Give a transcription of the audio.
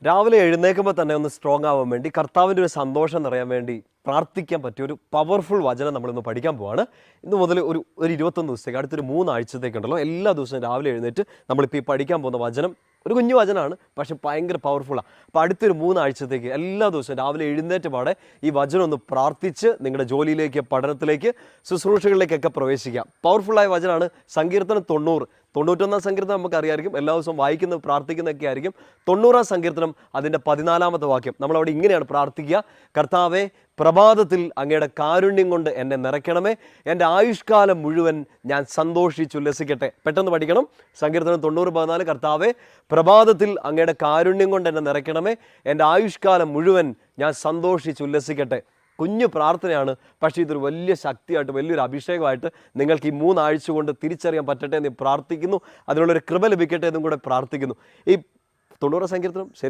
രാവിലെ എഴുന്നേൽക്കുമ്പോൾ തന്നെ ഒന്ന് സ്ട്രോങ് ആവാൻ വേണ്ടി കർത്താവിൻ്റെ ഒരു സന്തോഷം നിറയാൻ വേണ്ടി പ്രാർത്ഥിക്കാൻ പറ്റിയ ഒരു പവർഫുൾ വചനം നമ്മളിന്ന് പഠിക്കാൻ പോവാണ്. ഇന്ന് മുതൽ ഒരു 21 ദിവസത്തേക്ക് അടുത്തൊരു 3 ആഴ്ചത്തേക്കുണ്ടല്ലോ എല്ലാ ദിവസവും രാവിലെ എഴുന്നേറ്റ് നമ്മളിപ്പോൾ ഈ പഠിക്കാൻ പോകുന്ന വചനം ഒരു കുഞ്ഞു വചനമാണ്, പക്ഷെ ഭയങ്കര പവർഫുള്ളാണ്. അപ്പോൾ അടുത്തൊരു 3 ആഴ്ചത്തേക്ക് എല്ലാ ദിവസവും രാവിലെ എഴുന്നേറ്റ് പാടെ ഈ വചനം ഒന്ന് പ്രാർത്ഥിച്ച് നിങ്ങളുടെ ജോലിയിലേക്ക്, പഠനത്തിലേക്ക്, ശുശ്രൂഷകളിലേക്കൊക്കെ പ്രവേശിക്കാം. പവർഫുള്ളായ വചനമാണ്. സങ്കീർത്തനം 91 സങ്കീർത്തനം നമുക്ക് അറിയാമായിരിക്കും, എല്ലാ ദിവസവും വായിക്കുന്നത് പ്രാർത്ഥിക്കുന്നതൊക്കെ ആയിരിക്കും. 90 സങ്കീർത്തനം അതിൻ്റെ 14 വാക്യം നമ്മളവിടെ ഇങ്ങനെയാണ് പ്രാർത്ഥിക്കുക: കർത്താവേ, പ്രഭാതത്തിൽ അങ്ങയുടെ കാരുണ്യം കൊണ്ട് എന്നെ നിറയ്ക്കണമേ, എൻ്റെ ആയുഷ്കാലം മുഴുവൻ ഞാൻ സന്തോഷിച്ചുല്ലസിക്കട്ടെ. പെട്ടെന്ന് പഠിക്കണം. സങ്കീർത്തനം 90:14. കർത്താവേ, പ്രഭാതത്തിൽ അങ്ങയുടെ കാരുണ്യം കൊണ്ട് എന്നെ നിറയ്ക്കണമേ, എൻ്റെ ആയുഷ്കാലം മുഴുവൻ ഞാൻ സന്തോഷിച്ചുല്ലസിക്കട്ടെ. കുഞ്ഞു പ്രാർത്ഥനയാണ്, പക്ഷേ ഇതൊരു വലിയ ശക്തിയായിട്ട്, വലിയൊരു അഭിഷേകമായിട്ട് നിങ്ങൾക്ക് ഈ 3 ആഴ്ച കൊണ്ട് തിരിച്ചറിയാൻ പറ്റട്ടെ എന്ന് പ്രാർത്ഥിക്കുന്നു. അതിനുള്ളൊരു കൃപ ലഭിക്കട്ടെ എന്നും കൂടെ പ്രാർത്ഥിക്കുന്നു. ഈ 90 സങ്കീർത്തനം